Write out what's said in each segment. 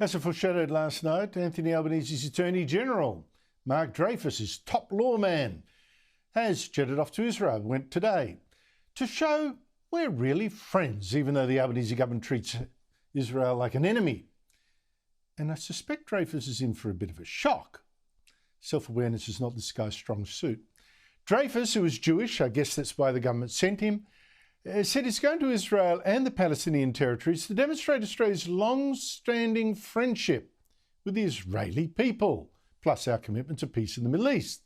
As foreshadowed last night, Anthony Albanese's Attorney General Mark Dreyfus, his top lawman, has jetted off to Israel, went today, to show we're really friends, even though the Albanese government treats Israel like an enemy. And I suspect Dreyfus is in for a bit of a shock. Self-awareness is not this guy's strong suit. Dreyfus, who is Jewish, I guess that's why the government sent him, said he's going to Israel and the Palestinian territories to demonstrate Australia's long-standing friendship with the Israeli people, plus our commitment to peace in the Middle East.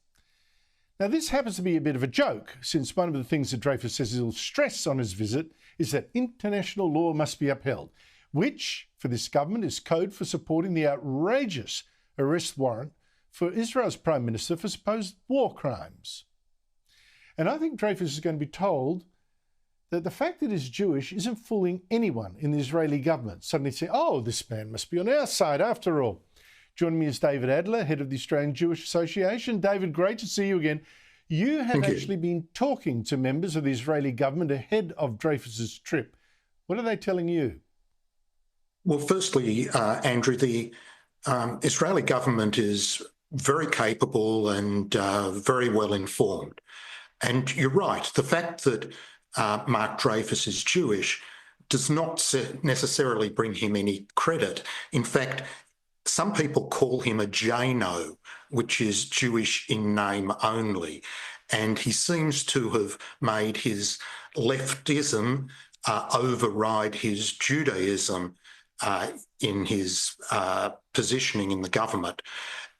Now, this happens to be a bit of a joke, since one of the things that Dreyfus says he'll stress on his visit is that international law must be upheld, which, for this government, is code for supporting the outrageous arrest warrant for Israel's Prime Minister for supposed war crimes. And I think Dreyfus is going to be told that the fact that he's Jewish isn't fooling anyone in the Israeli government. Suddenly say, oh, this man must be on our side after all. Joining me is David Adler, head of the Australian Jewish Association. David, great to see you again. You have actually been talking to members of the Israeli government ahead of Dreyfus's trip. What are they telling you? Well, firstly, Andrew, the Israeli government is very capable and very well informed. And you're right, the fact that Mark Dreyfus is Jewish does not necessarily bring him any credit. In fact, some people call him a Jaino, which is Jewish in name only. And he seems to have made his leftism override his Judaism in his positioning in the government.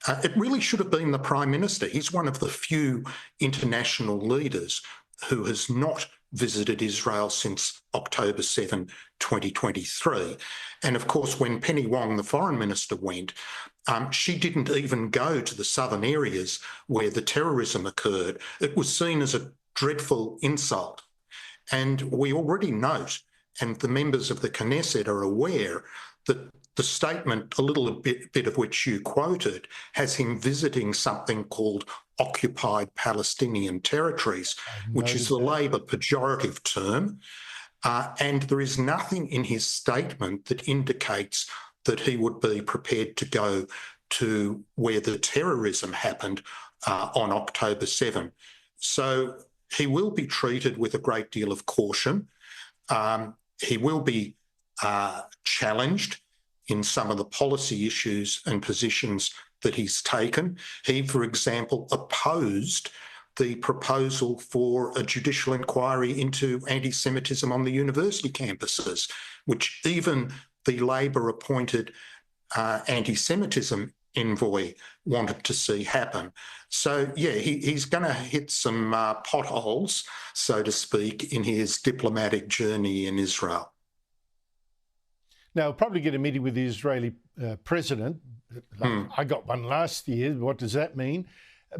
It really should have been the Prime Minister. He's one of the few international leaders who has not visited Israel since October 7, 2023. And of course, when Penny Wong, the Foreign Minister, went, she didn't even go to the southern areas where the terrorism occurred. It was seen as a dreadful insult. And we already note, and the members of the Knesset are aware, that the statement, a little bit of which you quoted, has him visiting something called occupied Palestinian territories, which is the Labor pejorative term. And there is nothing in his statement that indicates that he would be prepared to go to where the terrorism happened on October 7. So he will be treated with a great deal of caution. He will be challenged in some of the policy issues and positions that he's taken. He, for example, opposed the proposal for a judicial inquiry into anti-Semitism on the university campuses, which even the Labor-appointed anti-Semitism envoy wanted to see happen. So, yeah, he's going to hit some potholes, so to speak, in his diplomatic journey in Israel. Now, we'll probably get a meeting with the Israeli president. I got one last year. What does that mean?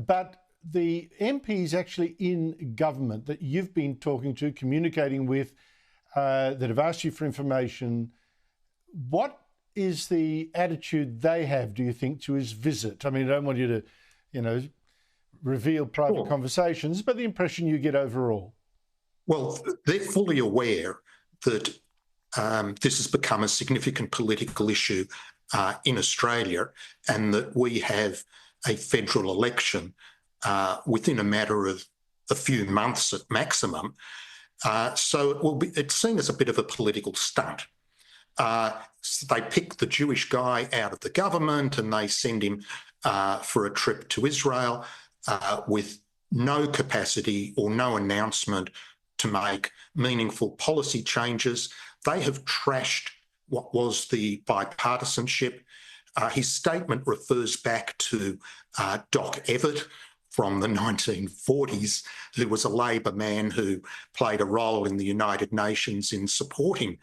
But the MPs actually in government that you've been talking to, communicating with, that have asked you for information, what is the attitude they have, do you think, to his visit? I mean, I don't want you to, reveal private conversations, but the impression you get overall. Well, they're fully aware that this has become a significant political issue in Australia, and that we have a federal election within a matter of a few months at maximum. So it's seen as a bit of a political stunt. They pick the Jewish guy out of the government and they send him for a trip to Israel with no capacity or no announcement to make meaningful policy changes. They have trashed what was the bipartisanship. His statement refers back to Doc Everett from the 1940s, who was a Labor man who played a role in the United Nations in supporting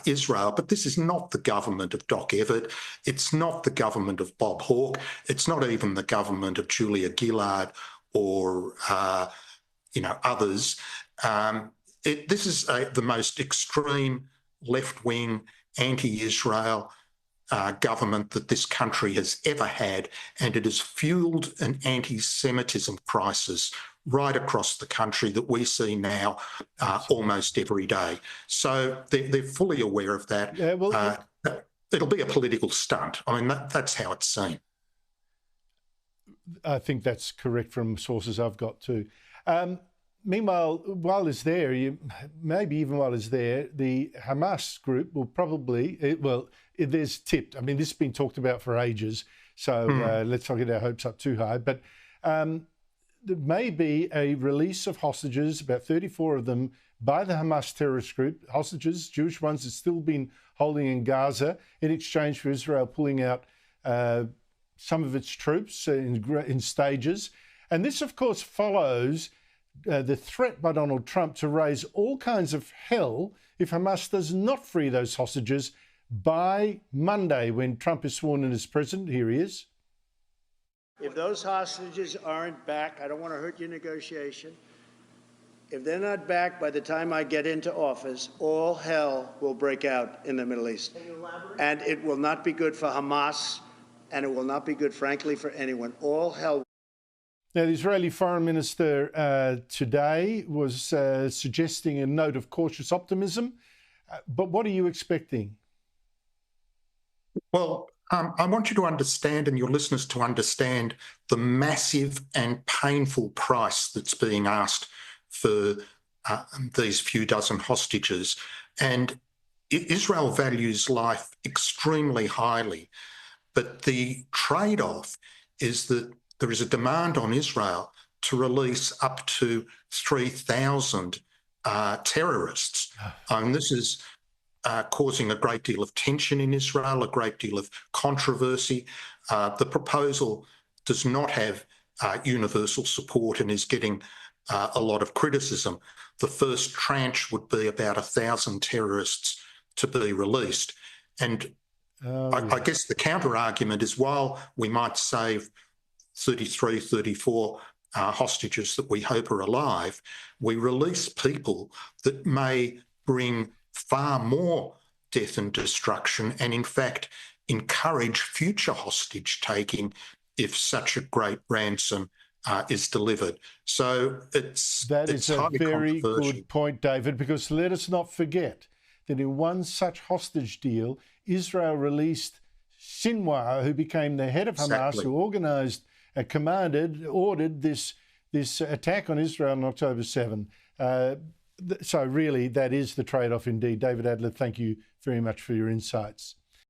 Israel. But this is not the government of Doc Everett. It's not the government of Bob Hawke. It's not even the government of Julia Gillard or, others. This is the most extreme left-wing, anti-Israel government that this country has ever had, and it has fuelled an anti-Semitism crisis right across the country that we see now almost every day. So they're fully aware of that. Yeah, well, it'll be a political stunt. I mean, that's how it's seen. I think that's correct from sources I've got too. Meanwhile, while it's there, maybe even while it's there, the Hamas group will probably, there's tipped. I mean, this has been talked about for ages, so let's not get our hopes up too high. But there may be a release of hostages, about 34 of them, by the Hamas terrorist group, hostages, Jewish ones that's still been holding in Gaza, in exchange for Israel pulling out some of its troops in stages. And this, of course, follows the threat by Donald Trump to raise all kinds of hell if Hamas does not free those hostages by Monday, when Trump is sworn in as president. Here he is. If those hostages aren't back, I don't want to hurt your negotiation. If they're not back by the time I get into office, all hell will break out in the Middle East. And it will not be good for Hamas, and it will not be good, frankly, for anyone. All hell. Now, the Israeli Foreign Minister today was suggesting a note of cautious optimism. But what are you expecting? Well, I want you to understand, and your listeners to understand, the massive and painful price that's being asked for these few dozen hostages. And Israel values life extremely highly. But the trade-off is that there is a demand on Israel to release up to 3,000 terrorists. And this is causing a great deal of tension in Israel, a great deal of controversy. The proposal does not have universal support and is getting a lot of criticism. The first tranche would be about 1,000 terrorists to be released. And I guess the counter-argument is, while we might save 33, 34 hostages that we hope are alive, we release people that may bring far more death and destruction, and in fact encourage future hostage taking if such a great ransom is delivered. So that is a very good point, David, because let us not forget that in one such hostage deal, Israel released Sinwar, who became the head of Hamas, who organised, ordered this attack on Israel on October 7. So really, that is the trade-off indeed. David Adler, thank you very much for your insights.